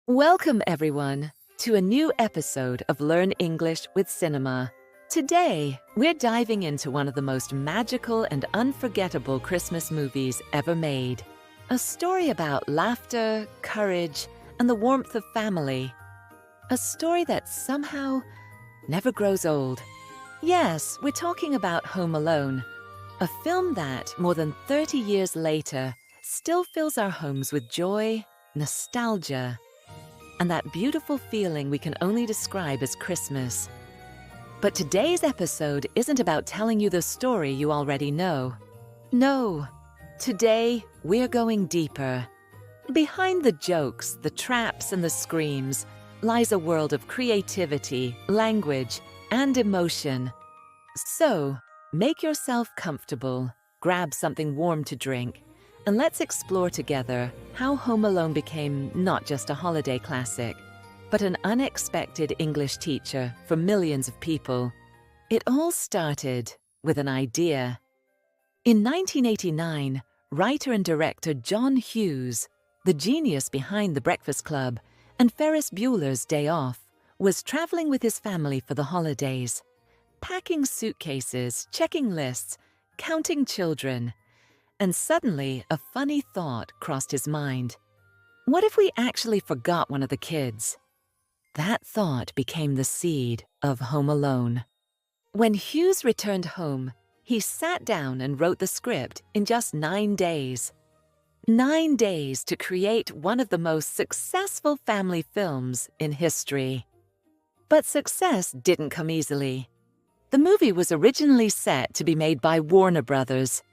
Welcome, everyone, to a new episode of Learn English with Cinema. Today, we're diving into one of the most magical and unforgettable Christmas movies ever made. A story about laughter, courage, and the warmth of family. A story that somehow never grows old. Yes, we're talking about Home Alone, a film that, more than 30 years later, still fills our homes with joy, nostalgia, and that beautiful feeling we can only describe as Christmas. But today's episode isn't about telling you the story you already know. No, today we're going deeper. Behind the jokes, the traps, and the screams lies a world of creativity, language, and emotion. So, make yourself comfortable, grab something warm to drink, and let's explore together how Home Alone became not just a holiday classic, but an unexpected English teacher for millions of people. It all started with an idea. In 1989, writer and director John Hughes, the genius behind The Breakfast Club and Ferris Bueller's Day Off, was traveling with his family for the holidays, packing suitcases, checking lists, counting children. And suddenly, a funny thought crossed his mind. What if we actually forgot one of the kids? That thought became the seed of Home Alone. When Hughes returned home, he sat down and wrote the script in just 9 days. 9 days to create one of the most successful family films in history. But success didn't come easily. The movie was originally set to be made by Warner Brothers.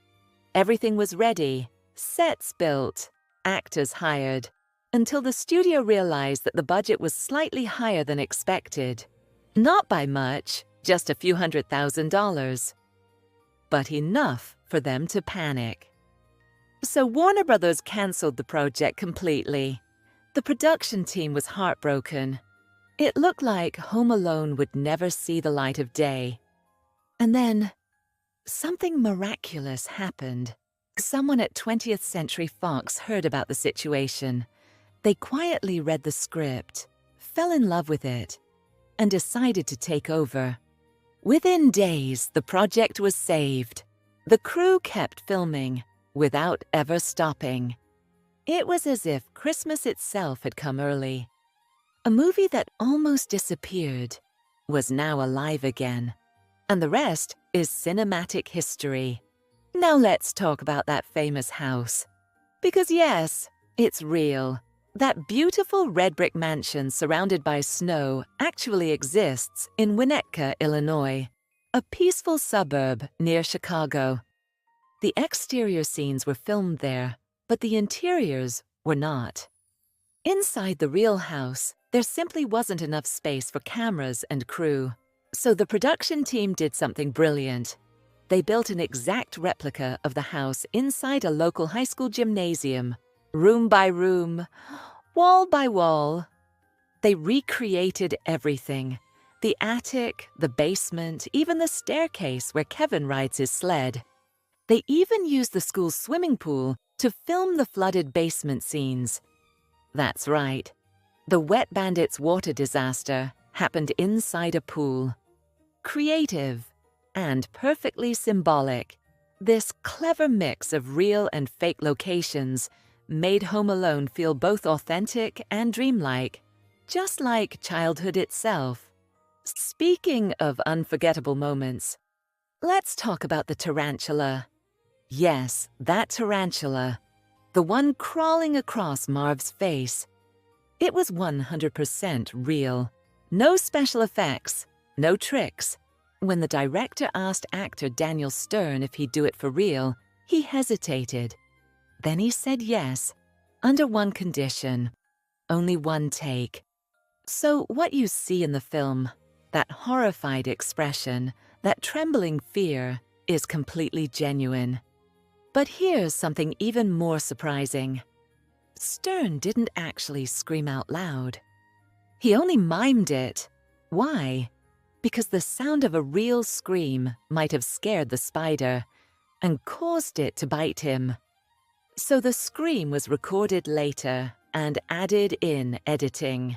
Everything was ready, sets built, actors hired, until the studio realized that the budget was slightly higher than expected. Not by much, just a few $100,000. But enough for them to panic. So Warner Brothers canceled the project completely. The production team was heartbroken. It looked like Home Alone would never see the light of day. And then something miraculous happened. Someone at 20th Century Fox heard about the situation. They quietly read the script, fell in love with it, and decided to take over. Within days, the project was saved. The crew kept filming without ever stopping. It was as if Christmas itself had come early. A movie that almost disappeared was now alive again. And the rest is cinematic history. Now let's talk about that famous house. Because yes, it's real. That beautiful red brick mansion surrounded by snow actually exists in Winnetka, Illinois, a peaceful suburb near Chicago. The exterior scenes were filmed there, but the interiors were not. Inside the real house, there simply wasn't enough space for cameras and crew. So the production team did something brilliant. They built an exact replica of the house inside a local high school gymnasium, room by room, wall by wall. They recreated everything. The attic, the basement, even the staircase where Kevin rides his sled. They even used the school's swimming pool to film the flooded basement scenes. That's right. The Wet Bandits water disaster happened inside a pool. Creative and perfectly symbolic, this clever mix of real and fake locations made Home Alone feel both authentic and dreamlike, just like childhood itself. Speaking of unforgettable moments, let's talk about the tarantula. Yes, that tarantula, the one crawling across Marv's face. It was 100% real. No special effects. No tricks. When the director asked actor Daniel Stern if he'd do it for real, he hesitated. Then he said yes, under one condition. Only one take. So what you see in the film, that horrified expression, that trembling fear, is completely genuine. But here's something even more surprising. Stern didn't actually scream out loud. He only mimed it. Why? Because the sound of a real scream might have scared the spider and caused it to bite him. So the scream was recorded later and added in editing.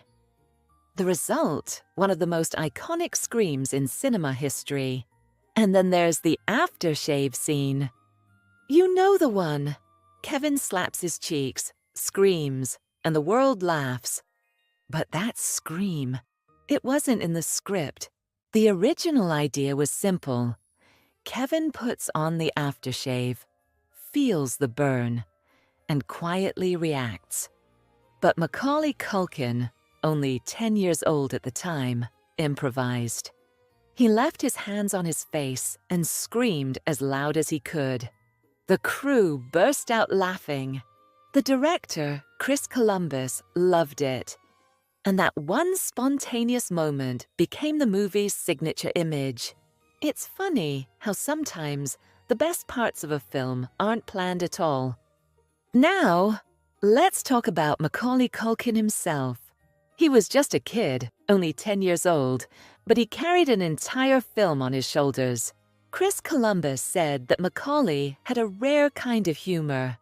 The result, one of the most iconic screams in cinema history. And then there's the aftershave scene. You know the one. Kevin slaps his cheeks, screams, and the world laughs. But that scream, it wasn't in the script. The original idea was simple. Kevin puts on the aftershave, feels the burn, and quietly reacts. But Macaulay Culkin, only 10 years old at the time, improvised. He left his hands on his face and screamed as loud as he could. The crew burst out laughing. The director, Chris Columbus, loved it. And that one spontaneous moment became the movie's signature image. It's funny how sometimes the best parts of a film aren't planned at all. Now, let's talk about Macaulay Culkin himself. He was just a kid, only 10 years old, but he carried an entire film on his shoulders. Chris Columbus said that Macaulay had a rare kind of humor.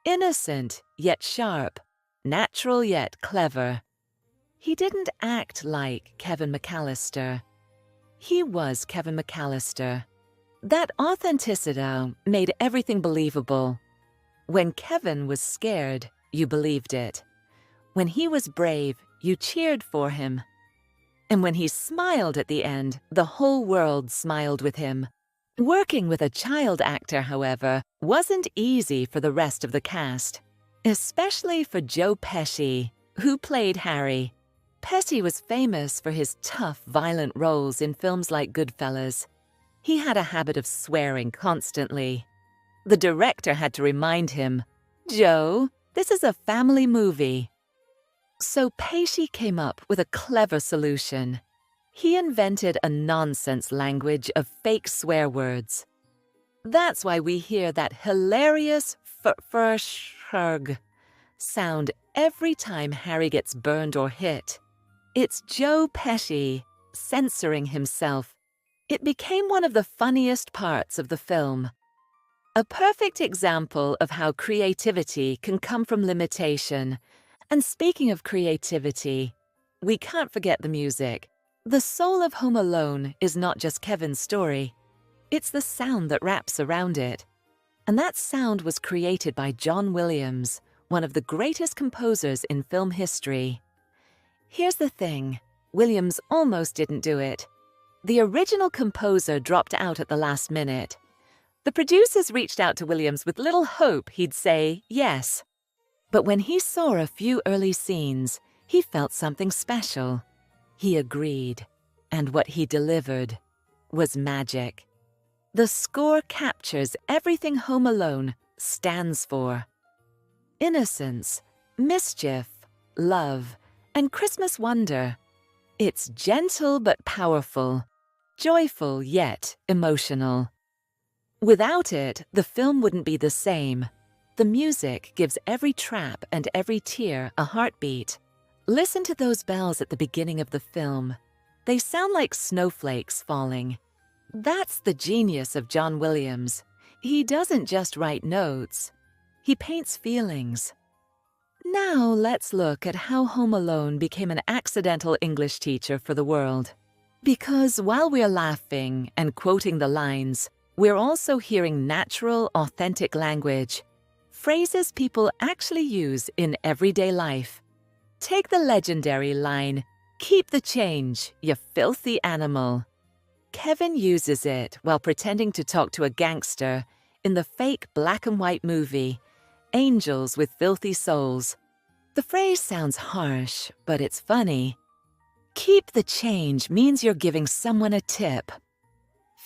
Innocent, yet sharp. Natural, yet clever. He didn't act like Kevin McAllister. He was Kevin McAllister. That authenticity made everything believable. When Kevin was scared, you believed it. When he was brave, you cheered for him. And when he smiled at the end, the whole world smiled with him. Working with a child actor, however, wasn't easy for the rest of the cast, especially for Joe Pesci, who played Harry. Pesci was famous for his tough, violent roles in films like Goodfellas. He had a habit of swearing constantly. The director had to remind him, "Joe, this is a family movie." So Pesci came up with a clever solution. He invented a nonsense language of fake swear words. That's why we hear that hilarious f-f-shrug sound every time Harry gets burned or hit. It's Joe Pesci censoring himself. It became one of the funniest parts of the film. A perfect example of how creativity can come from limitation. And speaking of creativity, we can't forget the music. The soul of Home Alone is not just Kevin's story. It's the sound that wraps around it. And that sound was created by John Williams, one of the greatest composers in film history. Here's the thing, Williams almost didn't do it. The original composer dropped out at the last minute. The producers reached out to Williams with little hope he'd say yes. But when he saw a few early scenes, he felt something special. He agreed, and what he delivered was magic. The score captures everything Home Alone stands for. Innocence, mischief, love, and Christmas wonder. It's gentle but powerful, joyful yet emotional. Without it, the film wouldn't be the same. The music gives every trap and every tear a heartbeat. Listen to those bells at the beginning of the film. They sound like snowflakes falling. That's the genius of John Williams. He doesn't just write notes. He paints feelings. Now let's look at how Home Alone became an accidental English teacher for the world. Because while we're laughing and quoting the lines, we're also hearing natural, authentic language. Phrases people actually use in everyday life. Take the legendary line, "Keep the change, you filthy animal." Kevin uses it while pretending to talk to a gangster in the fake black and white movie, Angels with Filthy Souls. The phrase sounds harsh, but it's funny. Keep the change means you're giving someone a tip.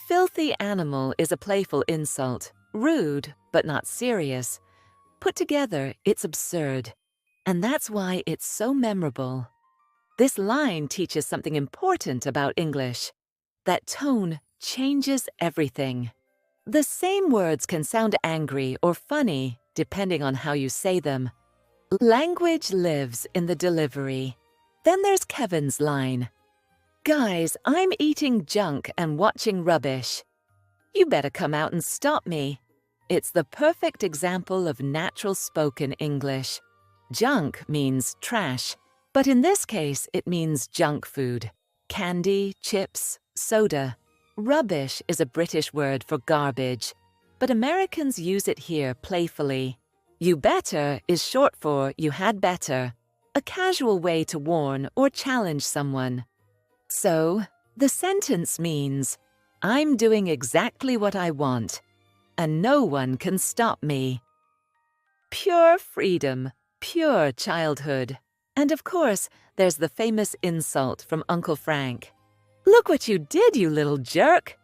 Filthy animal is a playful insult, rude but not serious. Put together, it's absurd. And that's why it's so memorable. This line teaches something important about English. That tone changes everything. The same words can sound angry or funny depending on how you say them. Language lives in the delivery. Then there's Kevin's line. "Guys, I'm eating junk and watching rubbish. You better come out and stop me." It's the perfect example of natural spoken English. Junk means trash, but in this case it means junk food. Candy, chips, soda. Rubbish is a British word for garbage, but Americans use it here playfully. You better is short for you had better, a casual way to warn or challenge someone. So, the sentence means, I'm doing exactly what I want, and no one can stop me. Pure freedom, pure childhood. And of course, there's the famous insult from Uncle Frank. Look what you did, you little jerk!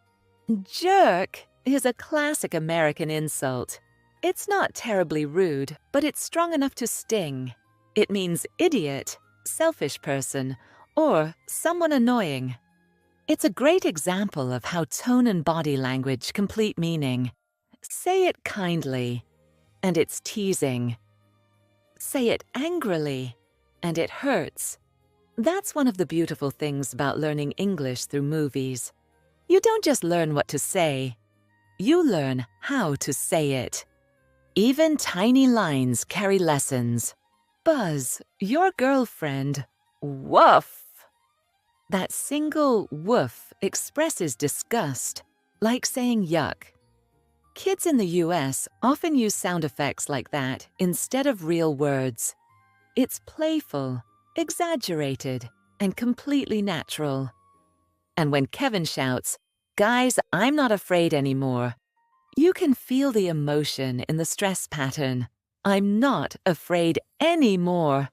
Jerk is a classic American insult. It's not terribly rude, but it's strong enough to sting. It means idiot, selfish person, or someone annoying. It's a great example of how tone and body language complete meaning. Say it kindly, and it's teasing. Say it angrily, and it hurts. That's one of the beautiful things about learning English through movies. You don't just learn what to say, you learn how to say it. Even tiny lines carry lessons. Buzz, your girlfriend, woof. That single woof expresses disgust, like saying yuck. Kids in the US often use sound effects like that instead of real words. It's playful, exaggerated, and completely natural. And when Kevin shouts, "Guys, I'm not afraid anymore," you can feel the emotion in the stress pattern. I'm not afraid anymore.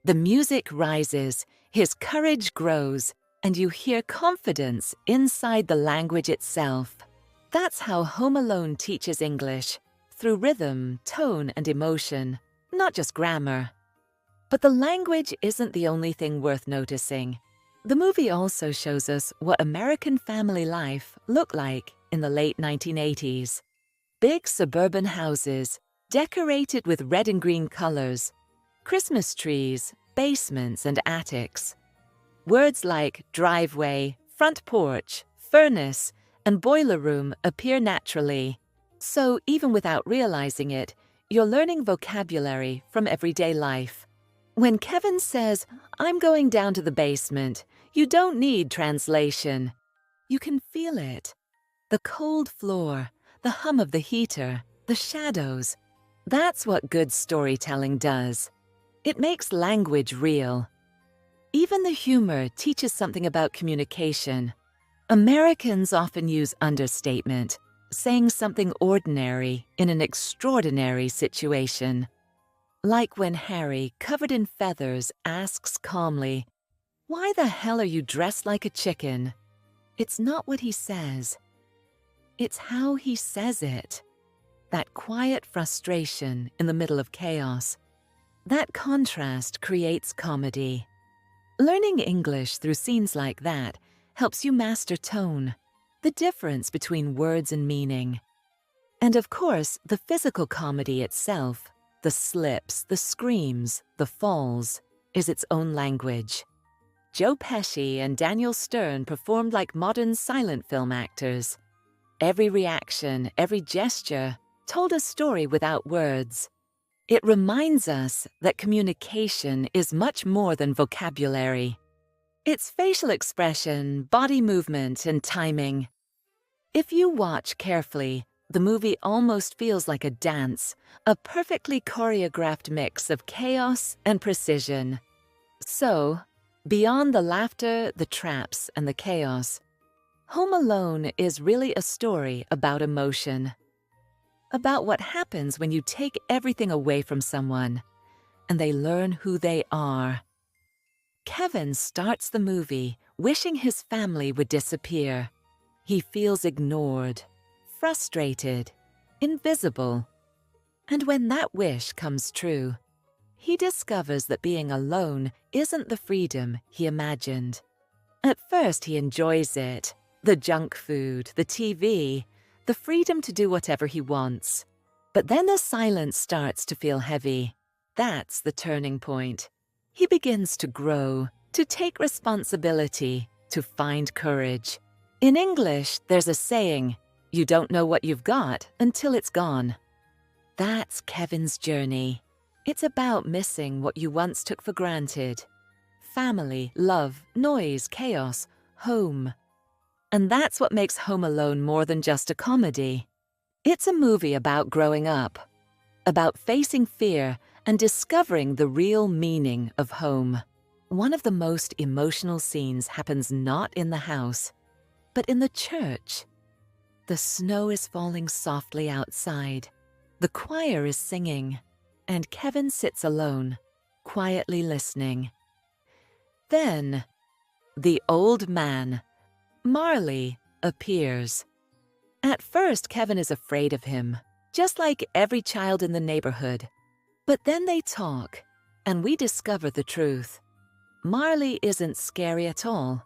The music rises, his courage grows, and you hear confidence inside the language itself. That's how Home Alone teaches English, through rhythm, tone, and emotion, not just grammar. But the language isn't the only thing worth noticing. The movie also shows us what American family life looked like in the late 1980s. Big suburban houses, decorated with red and green colors, Christmas trees, basements, and attics. Words like driveway, front porch, furnace, and boiler room appear naturally. So even without realizing it, you're learning vocabulary from everyday life. When Kevin says, "I'm going down to the basement," you don't need translation. You can feel it. The cold floor, the hum of the heater, the shadows. That's what good storytelling does. It makes language real. Even the humor teaches something about communication. Americans often use understatement, saying something ordinary in an extraordinary situation. Like when Harry, covered in feathers, asks calmly, "Why the hell are you dressed like a chicken?" It's not what he says. It's how he says it. That quiet frustration in the middle of chaos. That contrast creates comedy. Learning English through scenes like that helps you master tone, the difference between words and meaning. And of course, the physical comedy itself, the slips, the screams, the falls, is its own language. Joe Pesci and Daniel Stern performed like modern silent film actors. Every reaction, every gesture told a story without words. It reminds us that communication is much more than vocabulary. It's facial expression, body movement, and timing. If you watch carefully, the movie almost feels like a dance, a perfectly choreographed mix of chaos and precision. So, beyond the laughter, the traps, and the chaos, Home Alone is really a story about emotion. About what happens when you take everything away from someone, and they learn who they are. Kevin starts the movie wishing his family would disappear. He feels ignored, frustrated, invisible. And when that wish comes true, he discovers that being alone isn't the freedom he imagined. At first he enjoys it, the junk food, the TV, the freedom to do whatever he wants. But then the silence starts to feel heavy. That's the turning point. He begins to grow, to take responsibility, to find courage. In English, there's a saying, "You don't know what you've got until it's gone." That's Kevin's journey. It's about missing what you once took for granted. Family, love, noise, chaos, home. And that's what makes Home Alone more than just a comedy. It's a movie about growing up, about facing fear and discovering the real meaning of home. One of the most emotional scenes happens not in the house, but in the church. The snow is falling softly outside. The choir is singing, and Kevin sits alone, quietly listening. Then, the old man, Marley, appears. At first, Kevin is afraid of him, just like every child in the neighborhood. But then they talk, and we discover the truth. Marley isn't scary at all.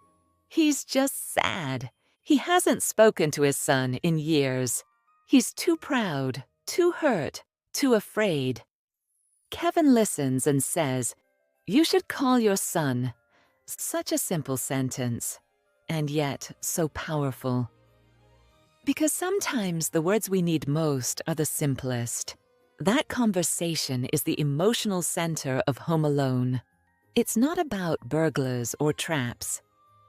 He's just sad. He hasn't spoken to his son in years. He's too proud, too hurt, too afraid. Kevin listens and says, "You should call your son." Such a simple sentence, and yet so powerful. Because sometimes the words we need most are the simplest. That conversation is the emotional center of Home Alone. It's not about burglars or traps.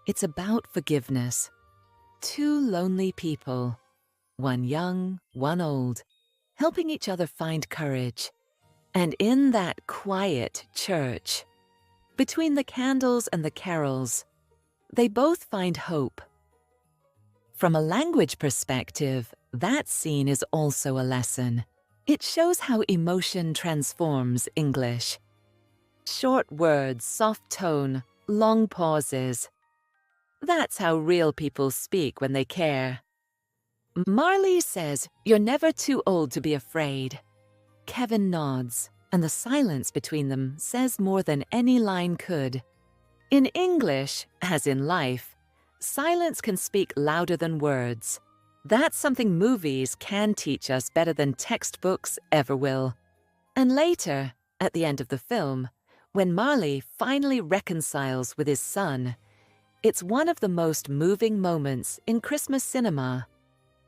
It's about forgiveness. Two lonely people, one young, one old, helping each other find courage. And in that quiet church, between the candles and the carols, they both find hope. From a language perspective, that scene is also a lesson. It shows how emotion transforms English. Short words, soft tone, long pauses. That's how real people speak when they care. Marley says, "You're never too old to be afraid." Kevin nods, and the silence between them says more than any line could. In English, as in life, silence can speak louder than words. That's something movies can teach us better than textbooks ever will. And later, at the end of the film, when Marley finally reconciles with his son, it's one of the most moving moments in Christmas cinema.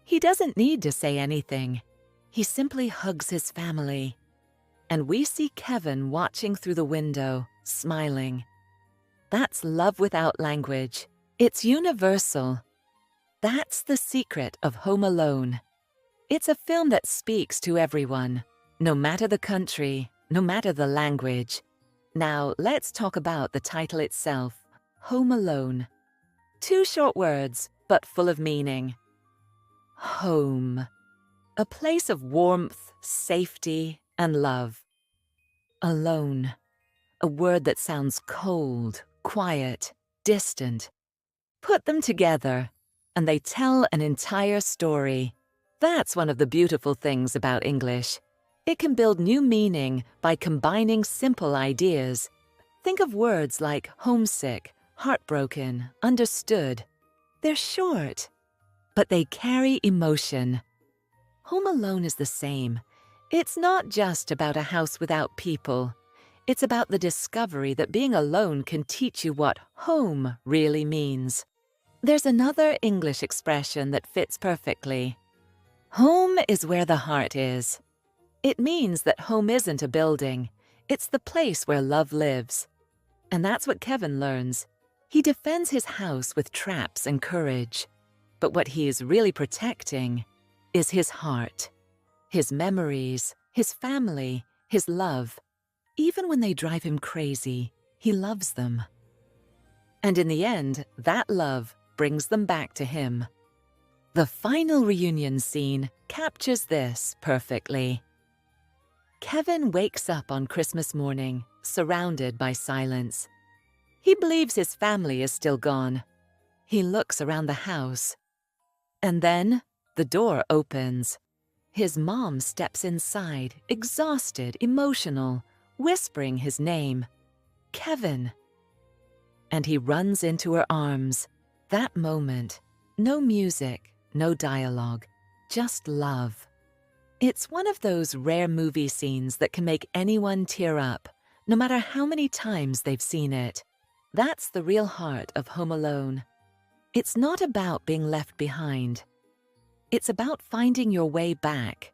He doesn't need to say anything. He simply hugs his family. And we see Kevin watching through the window, smiling. That's love without language. It's universal. That's the secret of Home Alone. It's a film that speaks to everyone, no matter the country, no matter the language. Now, let's talk about the title itself, Home Alone. Two short words, but full of meaning. Home. A place of warmth, safety, and love. Alone. A word that sounds cold, quiet, distant. Put them together, and they tell an entire story. That's one of the beautiful things about English. It can build new meaning by combining simple ideas. Think of words like homesick, heartbroken, understood. They're short, but they carry emotion. Home Alone is the same. It's not just about a house without people. It's about the discovery that being alone can teach you what home really means. There's another English expression that fits perfectly. Home is where the heart is. It means that home isn't a building. It's the place where love lives. And that's what Kevin learns. He defends his house with traps and courage. But what he is really protecting is his heart, his memories, his family, his love. Even when they drive him crazy, he loves them. And in the end, that love brings them back to him. The final reunion scene captures this perfectly. Kevin wakes up on Christmas morning, surrounded by silence. He believes his family is still gone. He looks around the house. And then the door opens. His mom steps inside, exhausted, emotional, whispering his name, Kevin. And he runs into her arms. That moment, no music, no dialogue, just love. It's one of those rare movie scenes that can make anyone tear up, no matter how many times they've seen it. That's the real heart of Home Alone. It's not about being left behind. It's about finding your way back.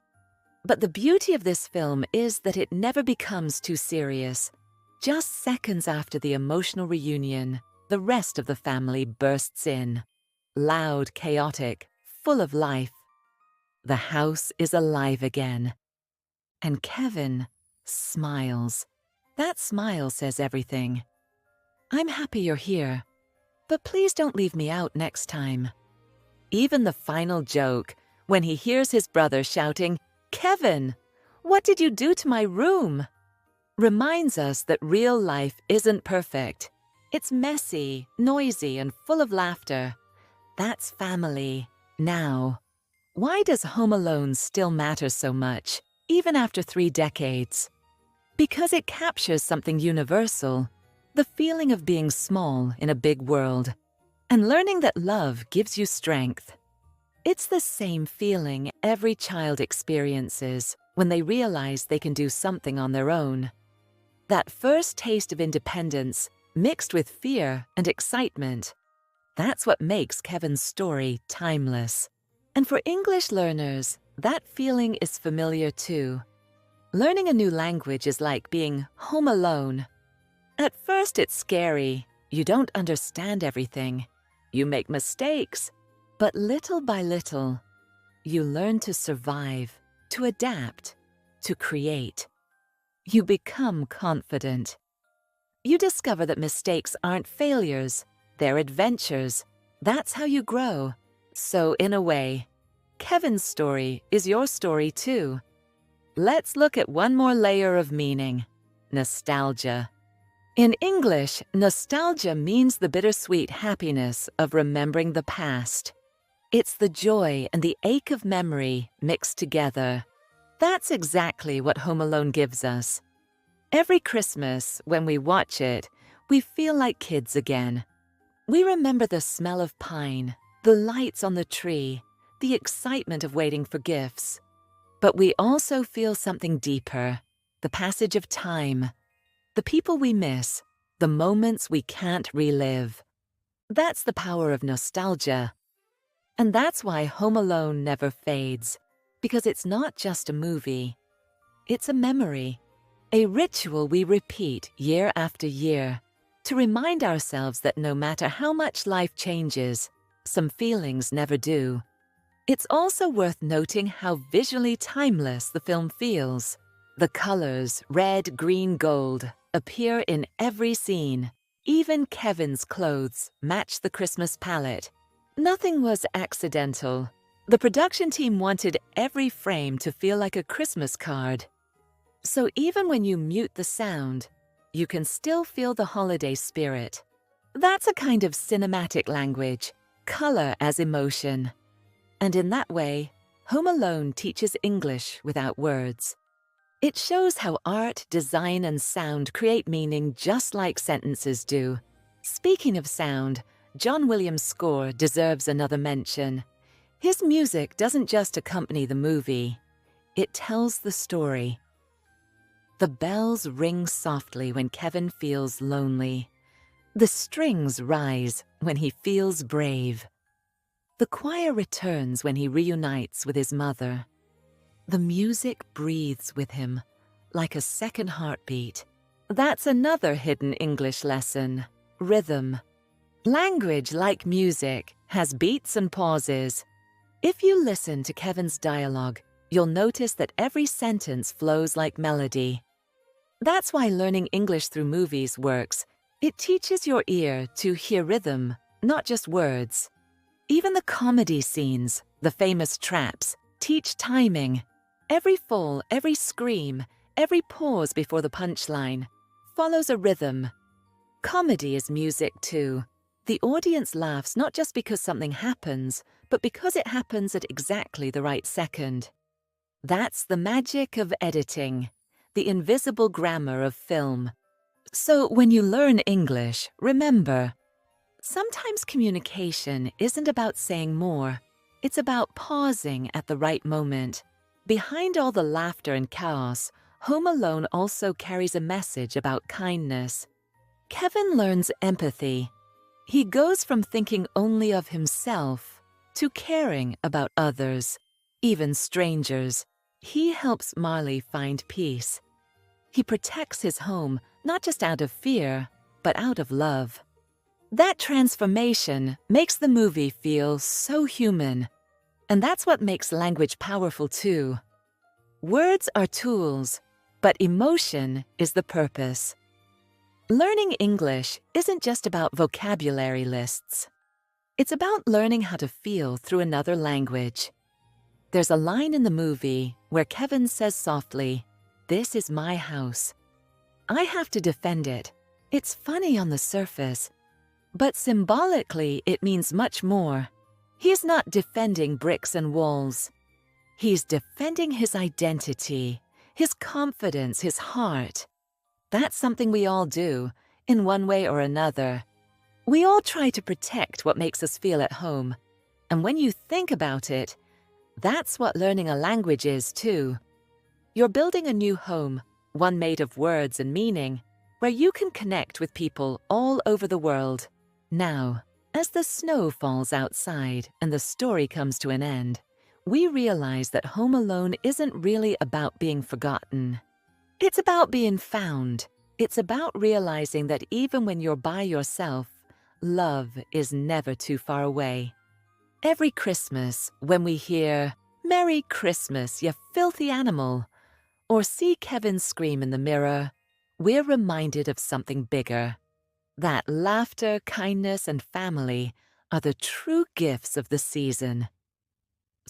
But the beauty of this film is that it never becomes too serious. Just seconds after the emotional reunion, the rest of the family bursts in. Loud, chaotic, full of life. The house is alive again. And Kevin smiles. That smile says everything. I'm happy you're here, but please don't leave me out next time. Even the final joke, when he hears his brother shouting, "Kevin, what did you do to my room?" reminds us that real life isn't perfect. It's messy, noisy, and full of laughter. That's family, now. Why does Home Alone still matter so much, even after 3 decades? Because it captures something universal, the feeling of being small in a big world, and learning that love gives you strength. It's the same feeling every child experiences when they realize they can do something on their own. That first taste of independence, mixed with fear and excitement, that's what makes Kevin's story timeless. And for English learners, that feeling is familiar too. Learning a new language is like being home alone. At first it's scary. You don't understand everything. You make mistakes. But little by little, you learn to survive, to adapt, to create. You become confident. You discover that mistakes aren't failures, they're adventures. That's how you grow. So in a way, Kevin's story is your story too. Let's look at one more layer of meaning: nostalgia. In English, nostalgia means the bittersweet happiness of remembering the past. It's the joy and the ache of memory mixed together. That's exactly what Home Alone gives us. Every Christmas, when we watch it, we feel like kids again. We remember the smell of pine, the lights on the tree, the excitement of waiting for gifts. But we also feel something deeper: the passage of time, the people we miss, the moments we can't relive. That's the power of nostalgia. And that's why Home Alone never fades, because it's not just a movie. It's a memory, a ritual we repeat year after year to remind ourselves that no matter how much life changes, some feelings never do. It's also worth noting how visually timeless the film feels. The colors, red, green, gold, appear in every scene. Even Kevin's clothes match the Christmas palette. Nothing was accidental. The production team wanted every frame to feel like a Christmas card. So even when you mute the sound, you can still feel the holiday spirit. That's a kind of cinematic language, color as emotion. And in that way, Home Alone teaches English without words. It shows how art, design, and sound create meaning just like sentences do. Speaking of sound, John Williams' score deserves another mention. His music doesn't just accompany the movie, it tells the story. The bells ring softly when Kevin feels lonely. The strings rise when he feels brave. The choir returns when he reunites with his mother. The music breathes with him, like a second heartbeat. That's another hidden English lesson: rhythm. Language, like music, has beats and pauses. If you listen to Kevin's dialogue, you'll notice that every sentence flows like melody. That's why learning English through movies works. It teaches your ear to hear rhythm, not just words. Even the comedy scenes, the famous traps, teach timing. Every fall, every scream, every pause before the punchline follows a rhythm. Comedy is music too. The audience laughs not just because something happens, but because it happens at exactly the right second. That's the magic of editing, the invisible grammar of film. So when you learn English, remember, sometimes communication isn't about saying more. It's about pausing at the right moment. Behind all the laughter and chaos, Home Alone also carries a message about kindness. Kevin learns empathy. He goes from thinking only of himself to caring about others, even strangers. He helps Marley find peace. He protects his home not just out of fear, but out of love. That transformation makes the movie feel so human. And that's what makes language powerful too. Words are tools, but emotion is the purpose. Learning English isn't just about vocabulary lists. It's about learning how to feel through another language. There's a line in the movie where Kevin says softly, "This is my house." I have to defend it. It's funny on the surface, but symbolically it means much more. He's not defending bricks and walls. He's defending his identity, his confidence, his heart. That's something we all do, in one way or another. We all try to protect what makes us feel at home. And when you think about it, that's what learning a language is too. You're building a new home, one made of words and meaning, where you can connect with people all over the world. Now, as the snow falls outside and the story comes to an end, we realize that Home Alone isn't really about being forgotten. It's about being found. It's about realizing that even when you're by yourself, love is never too far away. Every Christmas, when we hear, "Merry Christmas, you filthy animal," or see Kevin scream in the mirror, we're reminded of something bigger. That laughter, kindness, and family are the true gifts of the season.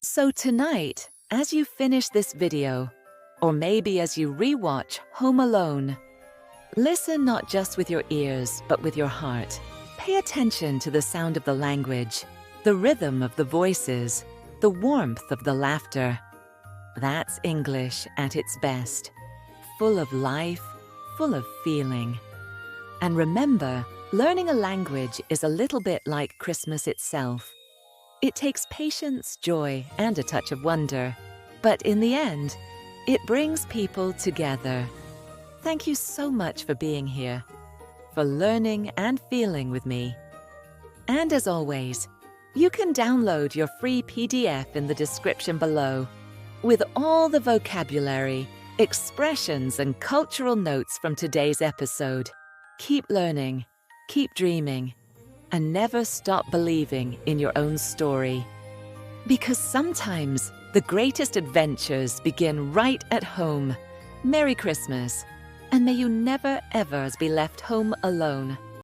So tonight, as you finish this video, or maybe as you rewatch Home Alone, listen not just with your ears, but with your heart. Pay attention to the sound of the language, the rhythm of the voices, the warmth of the laughter. That's English at its best, full of life, full of feeling. And remember, learning a language is a little bit like Christmas itself. It takes patience, joy, and a touch of wonder. But in the end, it brings people together. Thank you so much for being here, for learning and feeling with me. And as always, you can download your free PDF in the description below, with all the vocabulary, expressions, and cultural notes from today's episode. Keep learning, keep dreaming, and never stop believing in your own story. Because sometimes the greatest adventures begin right at home. Merry Christmas, and may you never ever be left home alone.